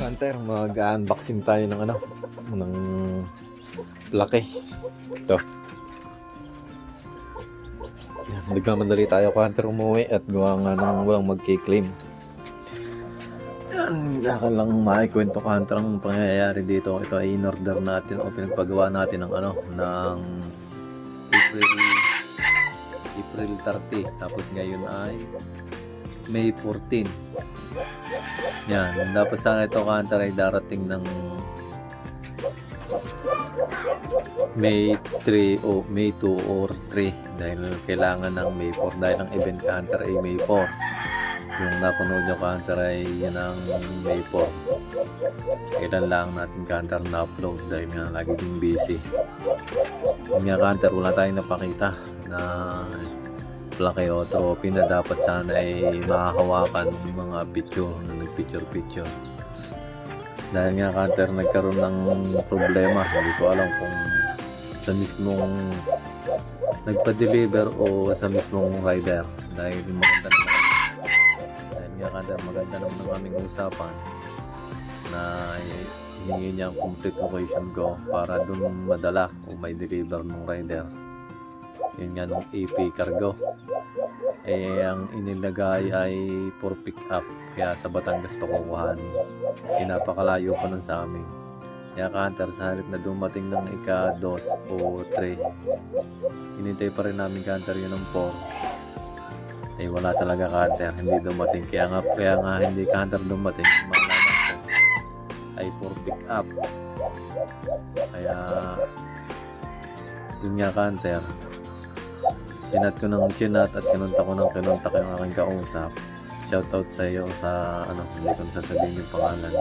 Hunter, mag-unboxing tayo ng ng laki. Ito. Yan, nagmamadali tayo Hunter umuwi at gawa nga nang walang mag-claim. Yan, akin lang maikwento Hunter ang pangyayari dito. Ito ay in-order natin o pinagpagawa natin ng ng April 30. Tapos ngayon ay May 14. Yan, dapat sana ito Hunter ay darating ng May 3 o May 2 or 3 dahil kailangan ng May 4 dahil ang event Hunter ay May 4. Yung napanood nyo Hunter ay yan ang May 4. Kailan lang natin Hunter na-upload dahil nga lagi din busy. Yung nga Hunter, wala tayong napakita na laki o trophy na dapat sana ay mahahawakan ng mga picture na nagpicture dahil nga Hunter nagkaroon ng problema. Hindi ko alam kung sa mismong nagpa-deliver o sa mismong rider dahil maganda naman ang aming usapan na hihingi niya ang complete location ko para dun madala o may deliver ng rider. Yun nga ng AP Cargo. Ang inilagay ay for pick up. Kaya sa Batangas pa kukuhan. Napakalayo pa nun sa amin. Kaya Hunter, sa halip na dumating ng ika-2 o 3, hinintay pa rin namin Hunter yun ng 4. Wala talaga Hunter, hindi dumating. Kaya nga hindi Hunter dumating. Malaman ko ay for pick up. Kaya yun nga Hunter, sinat ko ng chinat at kinunta ko yung aking kausap. Shoutout sa iyo sa hindi ko nasasabihin yung pangalan.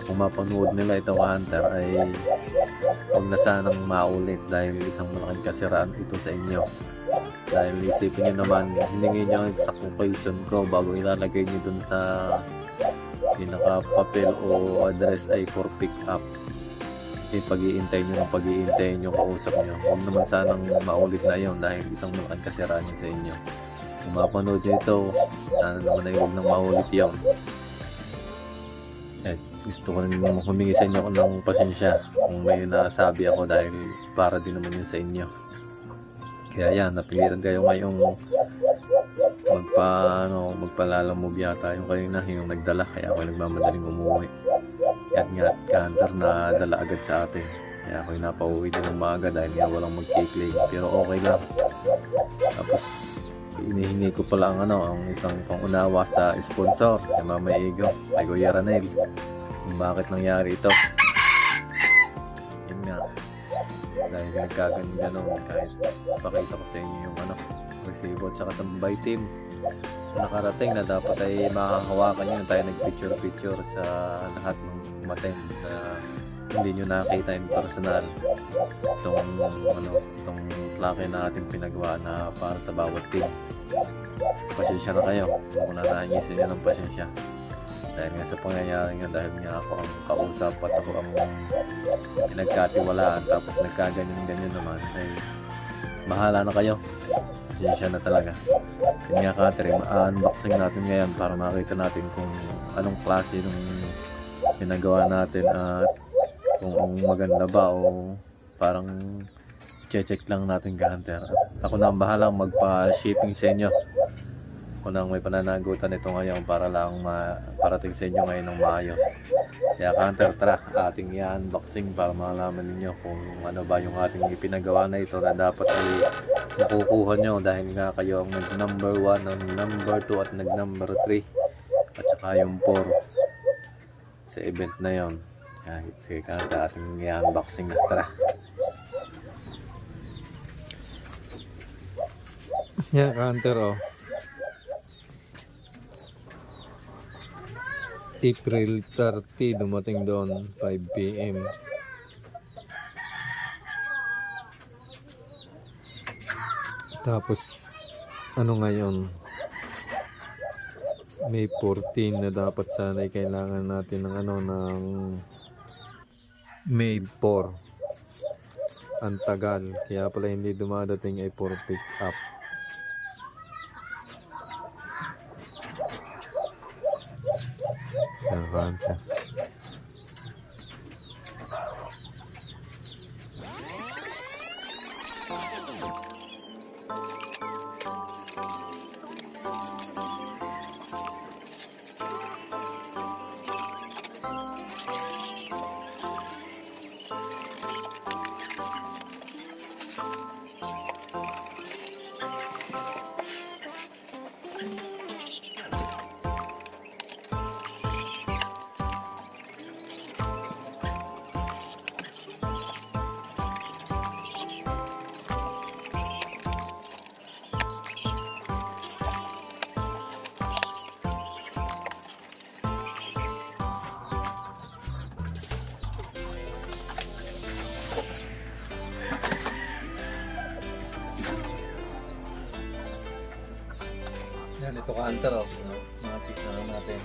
Kung mapanood nila ito Hunter ay huwag na sanang maulit dahil isang malaking kasiraan ito sa inyo. Dahil isipin nyo naman, hiningi nyo ang exact location ko bago ilalagay nyo dun sa pinaka-papel o address ay for pick up. Pag-iintay nyo kausap nyo. Huwag naman sanang maulit na yun dahil isang malaking kasiraan yun sa inyo. Kung mapanood nyo ito, sana naman ay huwag nang maulit yun. Gusto ko rin humingi sa inyo ng pasensya kung may nasabi ako dahil para din naman yun sa inyo. Kaya yan, napilitan kayo ngayong magpalalamove yata yung kanina yung nagdala, kaya ako nagmamadaling umuwi. At nga Hunter na dala agad sa atin, kaya ako'y napauwi din ng maaga dahil nga walang mag-claim, pero okay lang. Tapos inihingi ko pala ang isang pangunawa sa sponsor kay Mama Igo, kay Kuya Ranel, kung bakit nangyari ito. Yun nga, dahil nagkaganyan kahit pakita ko sa inyo yung resibo at saka tambay team nakarating na dapat ay makahawakan yun. Tayo nagpicture sa lahat ng umattend na hindi nyo nakita in personal itong plaque na ating pinagawa na para sa bawat team. Pasensya na kayo kung natahingi sa inyo ng pasensya dahil nga sa pangyayari nga, dahil nga ako ang kausap at ako ang pinagkatiwalaan tapos nagkaganyan naman ay bahala na kayo. Pasensya na talaga. Yun nga Catherine, unboxing natin ngayon para makita natin kung anong klase ng pinagawa natin at kung maganda ba o parang check lang natin Hunter. Ako na ang bahalang magpa-shipping sa inyo. Ako na may pananagutan ito ngayon para lang parating sa inyo ngayon ng maayos. Kaya Hunter, tara, ating i-unboxing para malaman ninyo kung ano ba yung ating ipinagawa na ito na dapat ay makukuha nyo dahil nga kayo ang nag-number 1, ang number 2 at nag-number 3 at saka yung 4 sa event na yon. Sige Hunter, ating i-unboxing na, tara. Yan Hunter April 30 dumating doon 5 PM. Tapos ngayon May 14 na dapat sana ay kailangan natin ng ng May 4. Ang tagal, kaya pala hindi dumadating ay for pick up. Hunter. Yan, ito ka Hunter, oh. Mga pizza natin.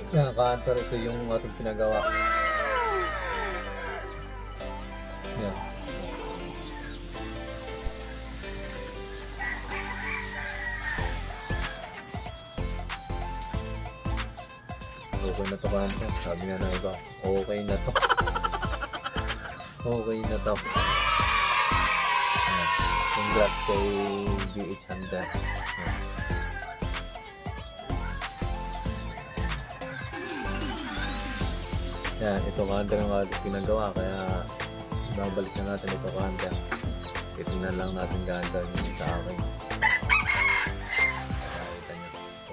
Yan, ka-Hunter, ito yung ating pinagawa. Yan. Okay na to ka-Hunter. Sabi nga na iba, okay na to. Okay na to. Yan. Congrats kay BH Hunter. Yan. Yan, ito ka-Hunter ang ating pinagawa, kaya babalik na natin ito ka-Hunter. Titingnan lang natin ka-Hunter yung sa akin. Nakita nyo.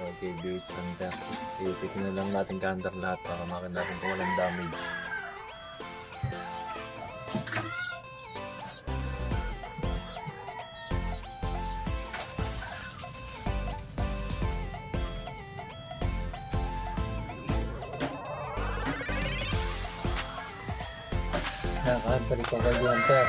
Okay, BH Hunter. Titingnan lang natin ka-Hunter lahat para makita natin kung walang damage. Yan, ka-Hunter, ito kay Hunter.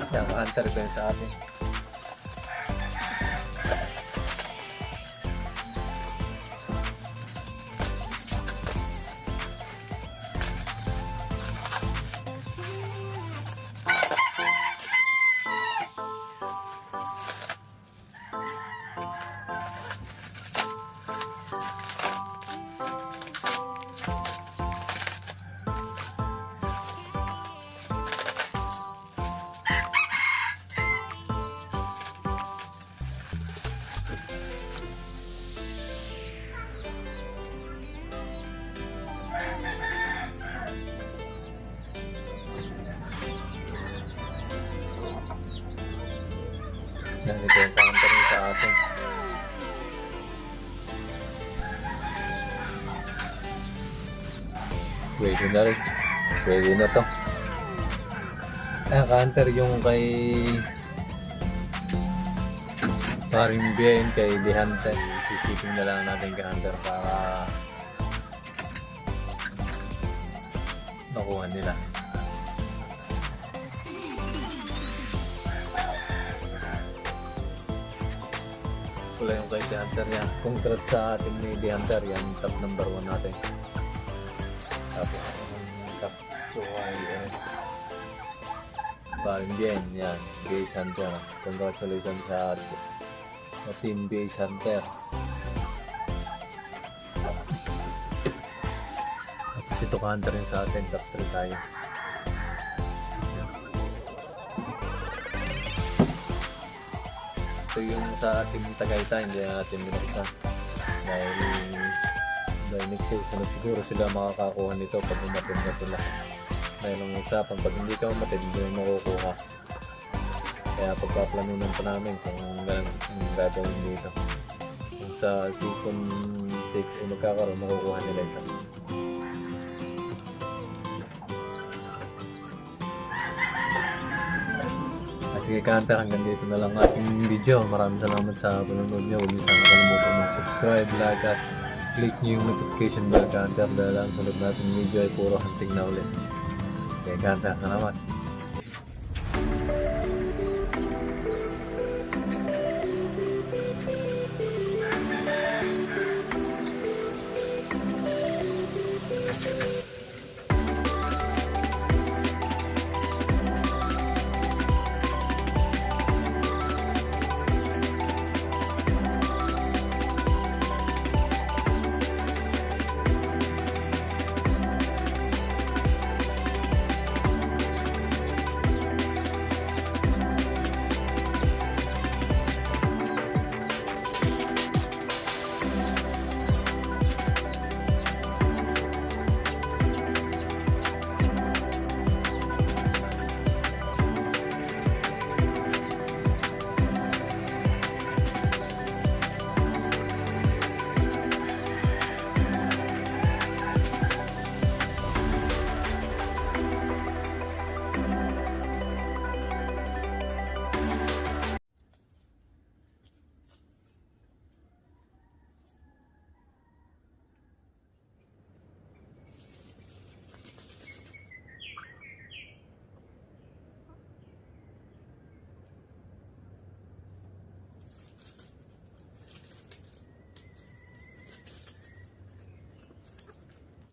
Yan, ka-Hunter ko yun sa atin. Ganito yung counter sa atin. Pwede na rin. Pwede na to. Counter yung kay paring BN kay The Hunter. Sisipin na lang natin kay Hunter para nakuha nila. Wala yung kay The Hunter niya. Congrats sa ating ni The Hunter. Yan top number 1 natin. Tapos top 2 ay paring BN. Yan. BS Hunter. Congratulations sa Team BS Hunter. Tapos ito ka-hunter rin sa atin. Top 3 tayo. Ito yung sa ating Tagaytay, hindi natin binuksan dahil next season siguro sila makakakuha nito pag umatid na sila, dahil ang usapan pag hindi ka umatid hindi mo makukuha, kaya pagpaplanunan pa namin kung gano'n ang gagawin dito. Kung sa season 6 ay magkakaroon, makukuha nila ito. Sige ka-hunter, hanggang dito na lang ating video. Maraming salamat sa panonood nyo. Huwag niyo sana kalimutan mag-subscribe, like at click nyo yung notification bell ka-hunter dahil ang sunod natin video ay puro hunting na ulit. Okay ka-hunter, salamat.